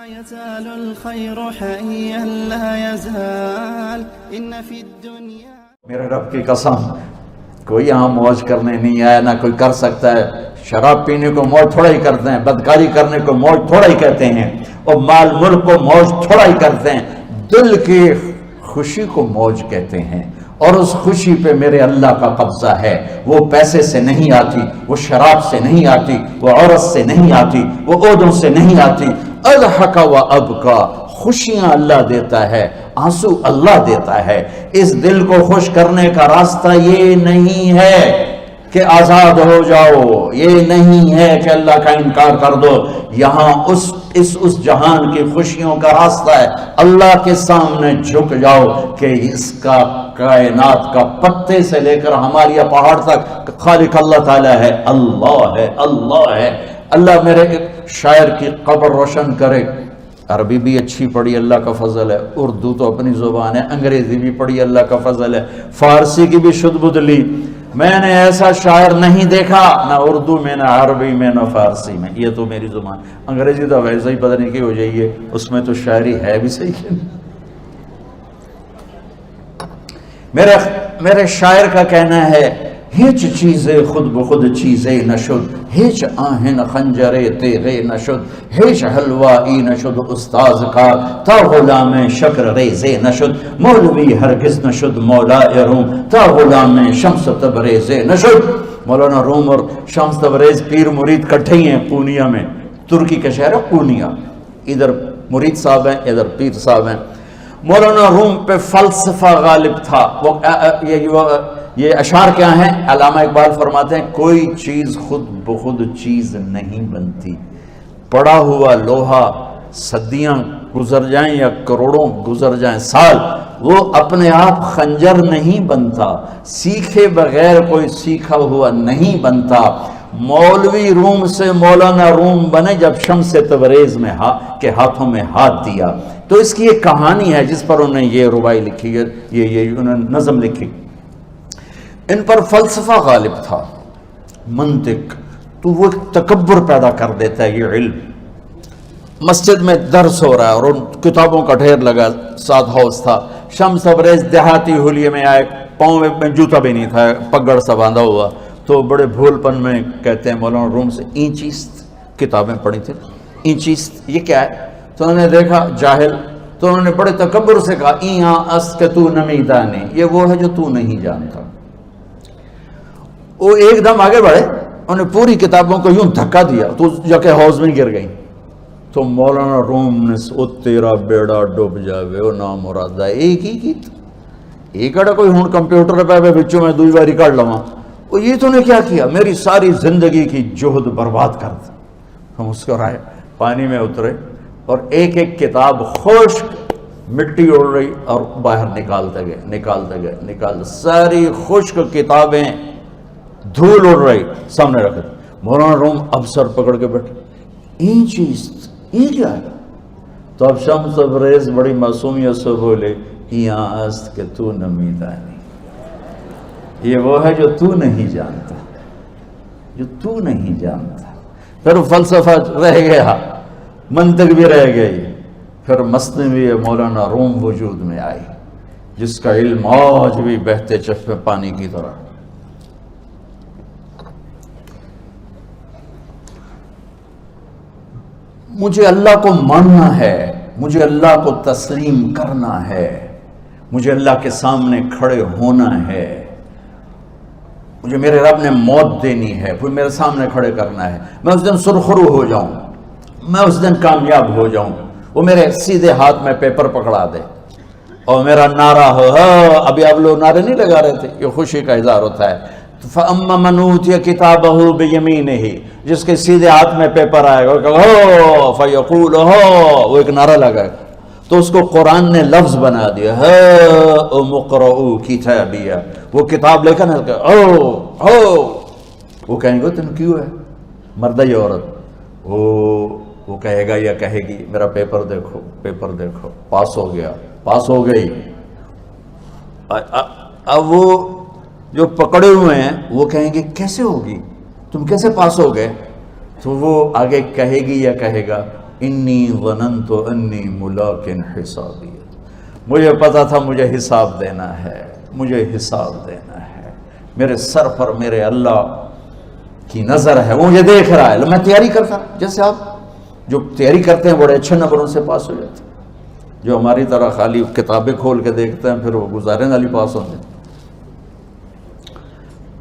يزال الخير حيا لا يزال إن في الدنيا. میرے رب کی قسم کوئی یہاں موج کرنے نہیں آیا، نہ کوئی کر سکتا ہے۔ شراب پینے کو موج تھوڑا ہی کرتے ہیں، بدکاری کرنے کو موج تھوڑا ہی کہتے ہیں، اور مال ملک کو موج تھوڑا ہی کرتے ہیں۔ دل کی خوشی کو موج کہتے ہیں، اور اس خوشی پہ میرے اللہ کا قبضہ ہے۔ وہ پیسے سے نہیں آتی، وہ شراب سے نہیں آتی، وہ عورت سے نہیں آتی، وہ عہدوں سے نہیں آتی۔ اضحک و ابکا، خوشیاں اللہ دیتا ہے، آنسو اللہ دیتا ہے۔ اس دل کو خوش کرنے کا راستہ یہ نہیں ہے کہ آزاد ہو جاؤ، یہ نہیں ہے کہ اللہ کا انکار کر دو۔ یہاں اس جہان کی خوشیوں کا راستہ ہے، اللہ کے سامنے جھک جاؤ کہ اس کا کائنات کا پتے سے لے کر ہمارے پہاڑ تک خالق اللہ تعالیٰ ہے، اللہ ہے، اللہ ہے۔ اللہ میرے شاعر کی قبر روشن کرے۔ عربی بھی اچھی پڑھی، اللہ کا فضل ہے، اردو تو اپنی زبان ہے، انگریزی بھی پڑھی، اللہ کا فضل ہے، فارسی کی بھی شد بد لی۔ میں نے ایسا شاعر نہیں دیکھا، نہ اردو میں، نہ عربی میں، نہ فارسی میں۔ یہ تو میری زبان، انگریزی تو ویسے ہی پتہ نہیں کی ہو جائیے، اس میں تو شاعری ہے بھی صحیح ہے۔ میرے شاعر کا کہنا ہے، ہیچ چیزیں خود بخود چیزیں نشد، ہیچ آہن خنجرے تیغے نشد، ہیچ حلوائی نشد استاذ کا، تا غلام شکر ریزے نشد، مولوی ہرگز نشد مولا روم، تا غلام شمس تبریز نشد۔ مولانا روم اور شمس تبریز پیر مرید کٹھے ہی ہیں پونیا میں، ترکی کا شہر ہے پونیا، ادھر مرید صاحب ہیں، ادھر پیر صاحب ہیں۔ مولانا روم پہ فلسفہ غالب تھا۔ یہ اشعار کیا ہیں؟ علامہ اقبال فرماتے ہیں، کوئی چیز خود بخود چیز نہیں بنتی، پڑا ہوا لوہا صدیاں گزر جائیں یا کروڑوں گزر جائیں سال، وہ اپنے آپ خنجر نہیں بنتا، سیکھے بغیر کوئی سیکھا ہوا نہیں بنتا۔ مولوی روم سے مولانا روم بنے جب شمس تبریز میں کے ہاتھوں میں ہاتھ دیا۔ تو اس کی ایک کہانی ہے جس پر انہوں نے یہ ربائی لکھی ہے، یہ انہوں نے نظم لکھی۔ ان پر فلسفہ غالب تھا، منطق، تو وہ تکبر پیدا کر دیتا ہے یہ علم۔ مسجد میں درس ہو رہا ہے اور ان کتابوں کا ڈھیر لگا، ساتھ ہاؤس تھا۔ شمس تبریز دیہاتی حلیے میں آئے، پاؤں میں جوتا بھی نہیں تھا، پگڑ سا باندھا ہوا، تو بڑے بھول پن میں کہتے ہیں مولانا روم سے، اینچیست کتابیں پڑھی تھی، اینچیست یہ کیا ہے؟ تو انہوں نے دیکھا جاہل، تو انہوں نے بڑے تکبر سے کہا، ایہاں اس کہ تو نمیدانی، یہ وہ ہے جو تو نہیں جانتا۔ وہ ایک دم آگے بڑھے، انہوں نے پوری کتابوں کو یوں دھکا دیا تو جا کے حوض میں گر گئی۔ تو مولانا روم نے او تیرا بیڑا ڈوب جاوے او نام مرادہ ایک ہی کی ایک اڑا کوئی ہون کمپیوٹر پہ بچوں میں دوئی باری کر لواں، وہ یہ تو نے کیا کیا، میری ساری زندگی کی جہد برباد کر دی۔ ہم اس کو رائے پانی میں اترے اور ایک ایک کتاب خشک مٹی اڑ رہی اور باہر نکالتے گئے، ساری خشک کتابیں دھول اڑ رہی سامنے رکھ دی۔ مولانا روم اب سر پکڑ کے بیٹھے، این چیز یہ کیا ہے؟ تو اب شمس تبریز بڑی معصومیت سے بولے، یہاں است کہ تو نمیدانی، یہ وہ ہے جو تو نہیں جانتا، جو تو نہیں جانتا۔ پھر فلسفہ رہ گیا، منطق بھی رہ گئی، پھر مثنوی مولانا روم وجود میں آئی، جس کا علم آج بھی بہتے چشمے پانی کی طرح۔ مجھے اللہ کو ماننا ہے، مجھے اللہ کو تسلیم کرنا ہے، مجھے اللہ کے سامنے کھڑے ہونا ہے، مجھے میرے رب نے موت دینی ہے، پھر میرے سامنے کھڑے کرنا ہے، میں اس دن سرخرو ہو جاؤں، میں اس دن کامیاب ہو جاؤں، وہ میرے سیدھے ہاتھ میں پیپر پکڑا دے اور میرا نعرہ ہو۔ ابھی آپ لوگ نعرے نہیں لگا رہے تھے، یہ خوشی کا اظہار ہوتا ہے۔ فَأَمَّا مَنْ أُوتِيَ كِتَابَهُ بِيَمِينِهِ، جس کے سیدھے ہاتھ میں پیپر آئے گا، فَيَقُولُ وہ ایک نعرہ لگائے گا، تو اس کو قرآن نے لفظ بنا دیا، هَاؤْمُ اقْرَءُوا كِتَابِيَهْ، وہ کتاب لے کر وہ کہیں گے تم کیوں ہے مرد یا عورت، وہ کہے گا یا کہے گی میرا پیپر دیکھو، پیپر دیکھو، پاس ہو گیا، پاس ہو گئی۔ اب وہ جو پکڑے ہوئے ہیں وہ کہیں گے کیسے ہوگی، تم کیسے پاس ہو گئے؟ تو وہ آگے کہے گی یا کہے گا انی ظننت انی ملاق حسابی، مجھے پتا تھا مجھے حساب دینا ہے، مجھے حساب دینا ہے، میرے سر پر میرے اللہ کی نظر ہے، وہ مجھے دیکھ رہا ہے۔ میں تیاری کرتا، جیسے آپ جو تیاری کرتے ہیں بڑے اچھے نمبروں سے پاس ہو جاتے ہیں، جو ہماری طرح خالی کتابیں کھول کے دیکھتے ہیں پھر وہ گزارے والی پاس ہوتے ہیں۔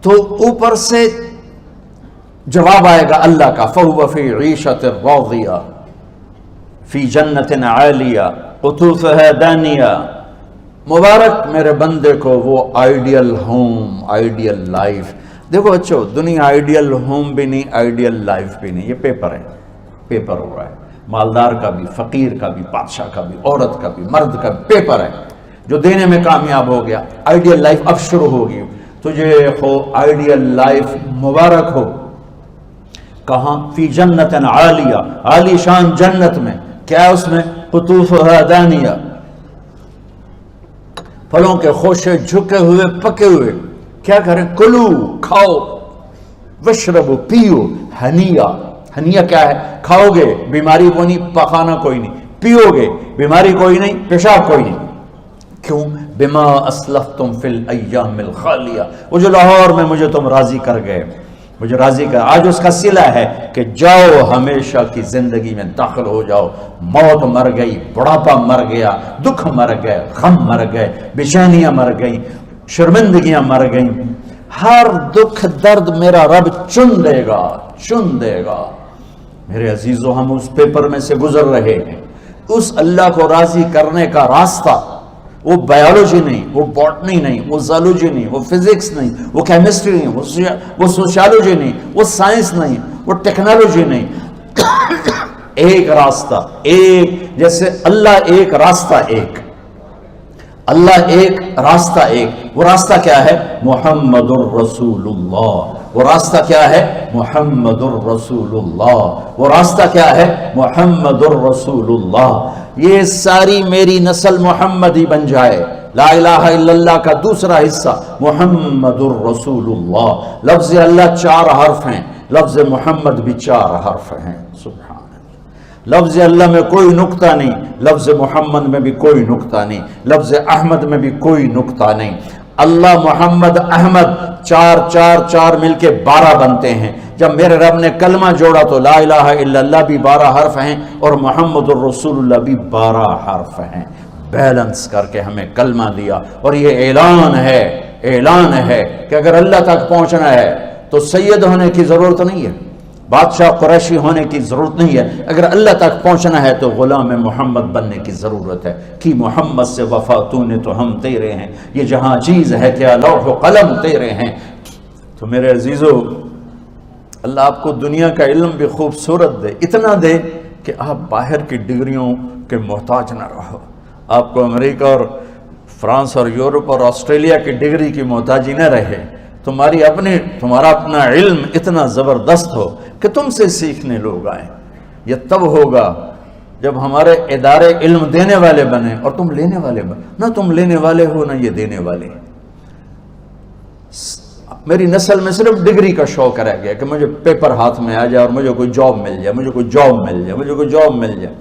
تو اوپر سے جواب آئے گا اللہ کا، فَهُوَ فِي عِيشَةٍ رَاضِيَةٍ فِي جَنَّةٍ عَالِيَةٍ قُطُوفُهَا دَانِيَةٌ۔ مبارک میرے بندے کو وہ آئیڈیل ہوم، آئیڈیل لائف۔ دیکھو بچو، دنیا آئیڈیل ہوم بھی نہیں، آئیڈیل لائف بھی نہیں، یہ پیپر ہے، پیپر ہو رہا ہے، مالدار کا بھی، فقیر کا بھی، بادشاہ کا بھی، عورت کا بھی، مرد کا بھی پیپر ہے، جو دینے میں کامیاب ہو گیا۔ آئیڈیل لائف اب شروع ہوگی، تجھے ہو آئیڈیل لائف مبارک ہو۔ کہاں؟ فی جنت عالیہ، عالی شان جنت میں، کیا اس میں؟ قطوفہا دانیہ، پھلوں کے خوشے جھکے ہوئے پکے ہوئے۔ کیا کریں؟ کلو، کھاؤ، وشربو، پیو، ہنیا۔ ہنیا کیا ہے؟ کھاؤ گے بیماری کوئی نہیں، پخانا کوئی نہیں، پیو گے بیماری کوئی نہیں، پیشاب کوئی نہیں۔ کیوں؟ بما اسلفتم فی الایام الخالیہ، وہ جو لاہور میں مجھے تم راضی کر گئے، مجھے راضی کر، آج اس کا صلہ ہے کہ جاؤ ہمیشہ کی زندگی میں داخل ہو جاؤ۔ موت مر گئی، بڑھاپا مر گیا، دکھ مر گئے، غم مر گئے، بے چینیاں مر گئیں، شرمندگیاں مر گئیں، ہر دکھ درد میرا رب چن دے گا، چن دے گا۔ میرے عزیزو، ہم اس پیپر میں سے گزر رہے ہیں۔ اس اللہ کو راضی کرنے کا راستہ، وہ بایولوجی نہیں، وہ باٹنی نہیں، وہ زالوجی نہیں، وہ فزکس نہیں، وہ کیمسٹری نہیں، وہ سوشیالوجی نہیں، وہ سائنس نہیں، وہ ٹیکنالوجی نہیں۔ ایک راستہ، ایک، جیسے اللہ ایک، راستہ ایک، اللہ ایک، راستہ ایک۔ وہ راستہ کیا ہے؟ محمد الرسول اللہ۔ وہ راستہ کیا ہے؟ محمد الرسول اللہ۔ وہ راستہ کیا ہے؟ محمد الرسول اللہ۔ یہ ساری میری نسل محمدی بن جائے۔ لا الہ الا اللہ کا دوسرا حصہ محمد الرسول اللہ۔ لفظ اللہ 4 حرف ہیں، لفظ محمد بھی 4 حرف ہیں۔ سبحان، لفظ اللہ میں کوئی نقطہ نہیں، لفظ محمد میں بھی کوئی نقطہ نہیں، لفظ احمد میں بھی کوئی نقطہ نہیں۔ اللہ، محمد، احمد، 4 4 4 مل کے 12 بنتے ہیں۔ جب میرے رب نے کلمہ جوڑا تو لا الہ الا اللہ بھی 12 حرف ہیں اور محمد الرسول اللہ بھی 12 حرف ہیں۔ بیلنس کر کے ہمیں کلمہ دیا، اور یہ اعلان ہے، اعلان ہے کہ اگر اللہ تک پہنچنا ہے تو سید ہونے کی ضرورت نہیں ہے، بادشاہ قریشی ہونے کی ضرورت نہیں ہے۔ اگر اللہ تک پہنچنا ہے تو غلام محمد بننے کی ضرورت ہے۔ کہ محمد سے وفا تو نے تو ہم تیرے ہیں، یہ جہاں چیز ہے کیا لوح و قلم تیرے ہیں۔ تو میرے عزیزو، اللہ آپ کو دنیا کا علم بھی خوبصورت دے، اتنا دے کہ آپ باہر کی ڈگریوں کے محتاج نہ رہو، آپ کو امریکہ اور فرانس اور یورپ اور آسٹریلیا کی ڈگری کی محتاجی نہ رہے، تمہارا اپنا علم اتنا زبردست ہو کہ تم سے سیکھنے لوگ آئیں۔ یہ تب ہوگا جب ہمارے ادارے علم دینے والے بنے اور تم لینے والے بنے، نہ تم لینے والے ہو نہ یہ دینے والے۔ میری نسل میں صرف ڈگری کا شوق رہ گیا کہ مجھے پیپر ہاتھ میں آ جائے اور مجھے کوئی جاب مل جائے، مجھے کوئی جاب مل جائے، مجھے کوئی جاب مل جائے۔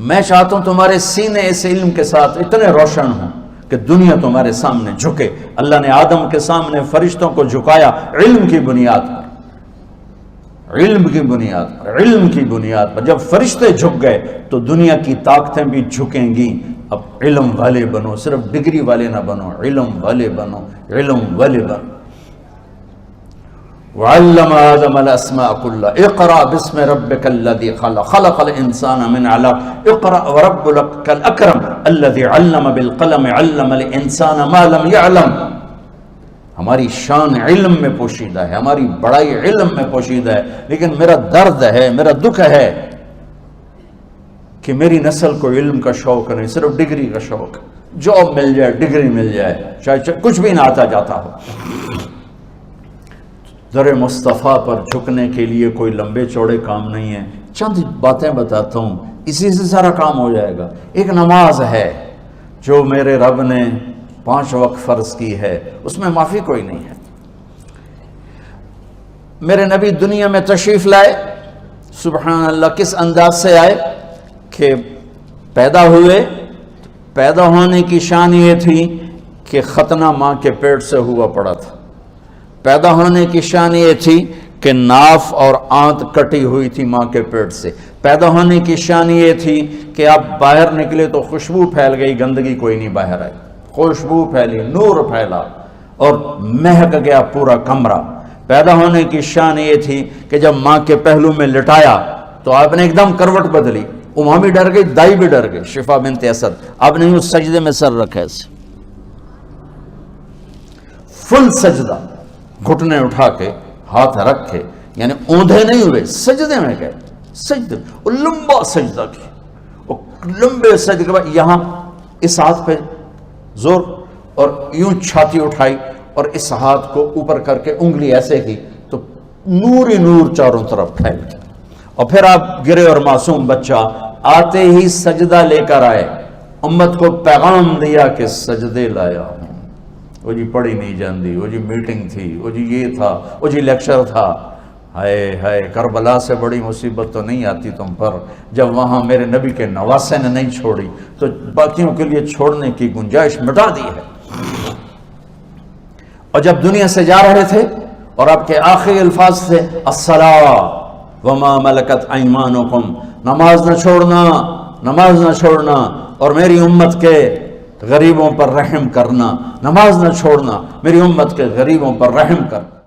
میں چاہتا ہوں تمہارے سینے اس علم کے ساتھ اتنے روشن ہوں کہ دنیا تمہارے سامنے جھکے۔ اللہ نے آدم کے سامنے فرشتوں کو جھکایا علم کی بنیاد پر، علم کی بنیاد پر، علم کی بنیاد پر۔ جب فرشتے جھک گئے تو دنیا کی طاقتیں بھی جھکیں گی۔ اب علم والے بنو، صرف ڈگری والے نہ بنو، علم والے بنو، علم والے بنو۔ وعلم آدم الاسماء كلها اقرأ باسم ربك الذي خلق خلق الانسان من علق اقرأ وربك الاكرم الذي علم بالقلم علم الانسان ما لم يعلم۔ ہماری شان علم میں پوشیدہ ہے، ہماری بڑائی علم میں پوشیدہ ہے، لیکن میرا درد ہے، میرا دکھ ہے کہ میری نسل کو علم کا شوق نہیں، صرف ڈگری کا شوق۔ جاب مل جائے، ڈگری مل جائے، چاہے کچھ بھی نہ آتا جاتا ہو۔ در مصطفیٰ پر جھکنے کے لیے کوئی لمبے چوڑے کام نہیں ہے، چند باتیں بتاتا ہوں، اسی سے سارا کام ہو جائے گا۔ ایک نماز ہے جو میرے رب نے 5 وقت فرض کی ہے، اس میں معافی کوئی نہیں ہے۔ میرے نبی دنیا میں تشریف لائے سبحان اللہ کس انداز سے آئے کہ پیدا ہوئے، پیدا ہونے کی شان یہ تھی کہ ختنہ ماں کے پیٹ سے ہوا پڑا تھا، پیدا ہونے کی شان یہ تھی کہ ناف اور آنت کٹی ہوئی تھی ماں کے پیٹ سے، پیدا ہونے کی شان یہ تھی کہ آپ باہر نکلے تو خوشبو پھیل گئی، گندگی کوئی نہیں باہر آئی، خوشبو پھیلی، نور پھیلا اور مہک گیا پورا کمرہ۔ پیدا ہونے کی شان یہ تھی کہ جب ماں کے پہلو میں لٹایا تو آپ نے ایک دم کروٹ بدلی، ماں بھی ڈر گئی، دائی بھی ڈر گئی، شفا بنت اسد، آپ نے اس سجدے میں سر رکھا ایسے فل سجدہ، گھٹنے اٹھا کے ہاتھ رکھ کے، یعنی اوندھے نہیں ہوئے، سجدے میں گئے، سجدے اور لمبا سجدہ کیا، اور لمبے سجدے کے بعد یہاں اس ہاتھ پہ زور اور یوں چھاتی اٹھائی اور اس ہاتھ کو اوپر کر کے انگلی ایسے کی تو نور ہی نور چاروں طرف پھیل گیا، اور پھر آپ گرے اور معصوم بچہ آتے ہی سجدہ لے کر آئے، امت کو پیغام دیا کہ سجدے لایا ہوں۔ وہ جی پڑھی نہیں جاندی، وہ جی میٹنگ تھی، وہ جی یہ تھا، وہ جی لیکچر تھا، ہائے ہائے کربلا سے بڑی مصیبت تو نہیں آتی تم پر جب وہاں میرے نبی کے نواسے نے نہیں چھوڑی تو باقیوں کے لیے چھوڑنے کی گنجائش مٹا دی ہے۔ اور جب دنیا سے جا رہے تھے اور آپ کے آخری الفاظ تھے الصلاۃ وما ملکت ایمانکم، نماز نہ چھوڑنا، نماز نہ چھوڑنا، اور میری امت کے غریبوں پر رحم کرنا، نماز نہ چھوڑنا، میری امت کے غریبوں پر رحم کرنا۔